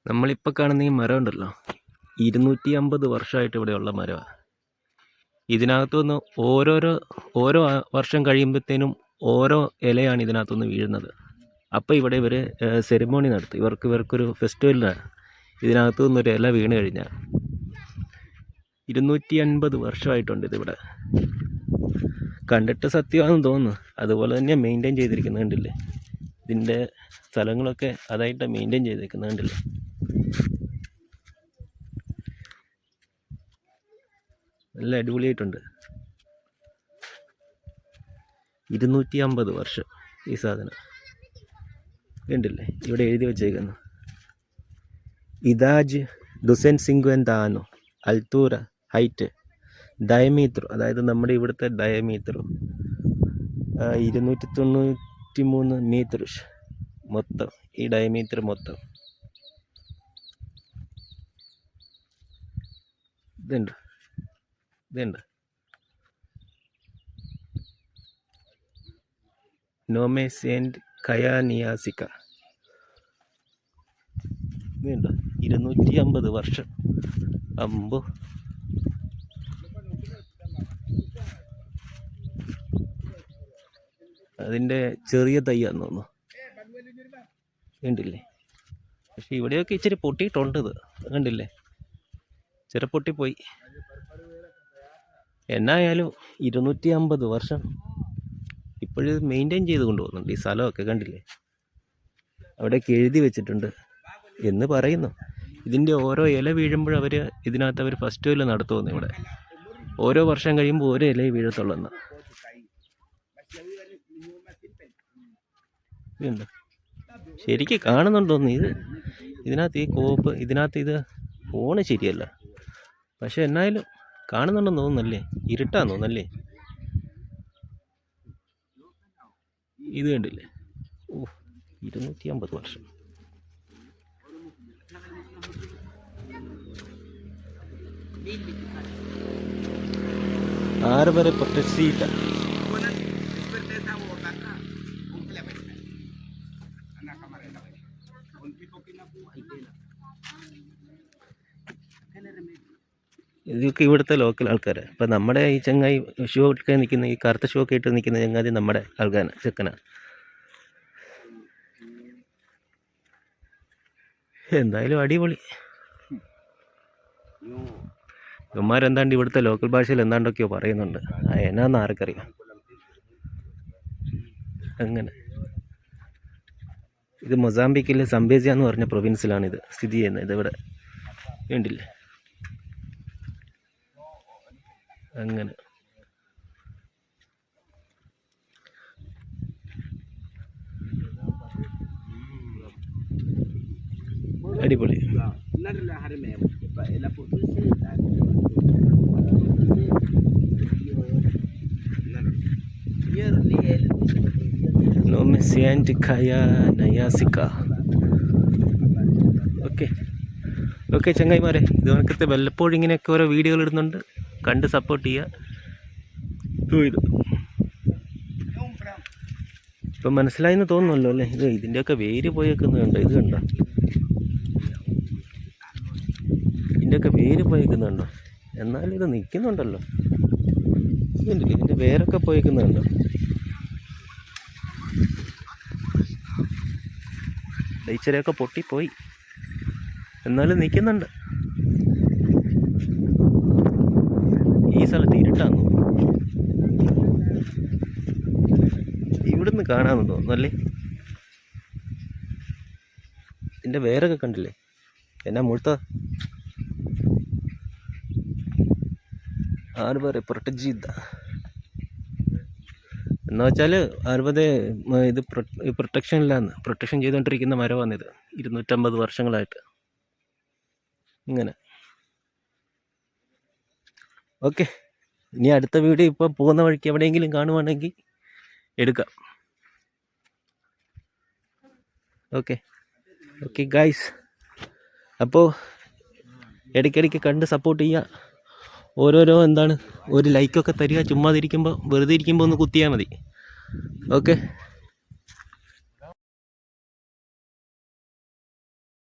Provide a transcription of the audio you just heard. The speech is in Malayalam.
നമ്മളിപ്പോൾ കാണുന്ന ഈ മരം ഉണ്ടല്ലോ, 250 വർഷമായിട്ട് ഇവിടെയുള്ള മരമാണ്. ഇതിനകത്തുനിന്ന് ഓരോ വർഷം കഴിയുമ്പോഴത്തേനും ഓരോ ഇലയാണ് ഇതിനകത്തുനിന്ന് വീഴുന്നത്. അപ്പോൾ ഇവിടെ ഇവർ സെറിമോണി നടത്തും. ഇവർക്കൊരു ഫെസ്റ്റിവലാണ്. ഇതിനകത്തു നിന്നൊരു ഇല വീണ് കഴിഞ്ഞാൽ 250 വർഷമായിട്ടുണ്ട് ഇതിവിടെ. കണ്ടിട്ട് സത്യമാണെന്ന് തോന്നുന്നു. അതുപോലെ തന്നെ മെയിൻറ്റെയിൻ ചെയ്തിരിക്കുന്നത് കണ്ടില്ലേ. ഇതിൻ്റെ സ്ഥലങ്ങളൊക്കെ അതായിട്ട് മെയിൻറ്റെയിൻ ചെയ്തിരിക്കുന്നത് കണ്ടില്ലേ. നല്ല അടിപൊളിയായിട്ടുണ്ട്. 250 വർഷം ഈ സാധനം കണ്ടില്ലേ. ഇവിടെ എഴുതി വെച്ചേക്കുന്നു, ഇതാജ് ദുസെൻസിംഗ്വെന്താനോ അൽത്തൂര ഹൈറ്റ് ഡയമീറ്റർ, അതായത് നമ്മുടെ ഇവിടുത്തെ ഡയമീറ്റർ 293 മീറ്റർ മൊത്തം. ഈ ഡയമീറ്റർ മൊത്തം ഇതുണ്ട്. നോമെ സെന്റ് കയാനിയാസിക്ക. ഇതുണ്ട് 250 വർഷം. അമ്പോ, അതിൻ്റെ ചെറിയ തയ്യാന്ന് തോന്നുന്നു. കണ്ടില്ലേ. പക്ഷെ ഇവിടെയൊക്കെ ഇച്ചിരി പൊട്ടിയിട്ടുണ്ട്. ഇത് കണ്ടില്ലേ, ചെറു പൊട്ടിപ്പോയി. എന്നായാലും 250 വർഷം ഇപ്പോഴും മെയിൻറ്റെയിൻ ചെയ്ത് കൊണ്ടുപോകുന്നുണ്ട് ഈ സ്ഥലമൊക്കെ. കണ്ടില്ലേ, അവിടെയൊക്കെ എഴുതി വെച്ചിട്ടുണ്ട് എന്ന് പറയുന്നു. ഇതിൻ്റെ ഓരോ ഇല വീഴുമ്പോഴും ഇതിനകത്ത് അവർ ഫെസ്റ്റിവൽ നടത്തുമെന്ന്. ഇവിടെ ഓരോ വർഷം കഴിയുമ്പോൾ ഓരോ ഇല വീഴത്തുള്ളെന്ന്. ഇതുണ്ട്, ശരിക്കും കാണുന്നുണ്ടോന്ന്. ഇതിനകത്ത് ഈ കോപ്പ്, ഇതിനകത്ത് ഇത് ഫോണ് ശരിയല്ല, പക്ഷെ എന്നായാലും കാണുന്നുണ്ടെന്ന് തോന്നുന്നല്ലേ. ഇരുട്ടാന്ന് തോന്നല്ലേ. ഇത് കണ്ടില്ലേ. 250 വർഷം. Arbore protesita. ഇതൊക്കെ ഇവിടുത്തെ ലോക്കൽ ആൾക്കാർ. ഇപ്പം നമ്മുടെ ഈ ചങ്ങായി ഷൂ ഒക്കെ നിൽക്കുന്ന, ഈ കറുത്ത ഷൂ ഒക്കെ ഇട്ട് നിൽക്കുന്ന ചങ്ങാതി നമ്മുടെ ആൾക്കാരാണ്, ചെക്കനാണ്. എന്തായാലും അടിപൊളി. ഇവന്മാരെന്താണ്ട് ഇവിടുത്തെ ലോക്കൽ ഭാഷയിൽ എന്താണ്ടൊക്കെയോ പറയുന്നുണ്ട്. എന്നാന്ന് ആർക്കറിയാം. അങ്ങനെ ഇത് മൊസാംബിക്കിലെ സംബേസിയ എന്ന് പറഞ്ഞ പ്രൊവിൻസിലാണ് ഇത് സ്ഥിതി ചെയ്യുന്നത്. ഇതിവിടെ വേണ്ടില്ലേ. അങ്ങനെ അടിപൊളി. നോമെ സെന്റ് കയാനിയാസിക്ക. ഓക്കെ ചങ്ങായിമാരെ, ഇത് കണക്കത്തെ വല്ലപ്പോഴും ഇങ്ങനെയൊക്കെ ഓരോ വീഡിയോകൾ ഇടുന്നുണ്ട്. കണ്ട് സപ്പോർട്ട് ചെയ്യുക. ഇത് ഇപ്പം മനസ്സിലായെന്ന് തോന്നുന്നല്ലോ അല്ലേ. ഇതിൻ്റെയൊക്കെ വേര് പോയേക്കുന്നുണ്ടോ. ഇത് കണ്ടോ, ഇതിൻ്റെയൊക്കെ വേര് പോയേക്കുന്നുണ്ടോ. എന്നാലും ഇത് നിൽക്കുന്നുണ്ടല്ലോ. ഇതുണ്ടല്ലോ, ഇതിൻ്റെ വേരൊക്കെ പോയേക്കുന്നുണ്ടോ. ഇച്ചിരിയൊക്കെ പൊട്ടിപ്പോയി, എന്നാലും നിൽക്കുന്നുണ്ട്. ഈ സ്ഥലത്ത് ഇരുട്ടാന്ന്, ഇവിടുന്ന് കാണാമെന്ന് തോന്നുന്നല്ലേ. ഇതിൻ്റെ വേരൊക്കെ കണ്ടില്ലേ, എന്നാ മുഴുത്ത. ആർബറെ പ്രൊട്ടക്ട് എന്ന് വെച്ചാൽ ആർബറെ ഇത് പ്രൊട്ടക്ഷൻ ചെയ്തുകൊണ്ടിരിക്കുന്ന മരമാണിത് 250 വർഷങ്ങളായിട്ട്. ഇങ്ങനെ ഓക്കെ. ഇനി അടുത്ത വീഡിയോ ഇപ്പോൾ പോകുന്ന വഴിക്ക് എവിടെയെങ്കിലും കാണുവാണെങ്കിൽ എടുക്കാം. ഓക്കെ ഗായ്സ്, അപ്പോൾ ഇടയ്ക്കിടയ്ക്ക് കണ്ട് സപ്പോർട്ട് ചെയ്യുക. ഒരു ലൈക്കൊക്കെ തരിക. ചുമ്മാതിരിക്കുമ്പോൾ, വെറുതെ ഇരിക്കുമ്പോൾ ഒന്ന് കുത്തിയാൽ മതി. ഓക്കെ.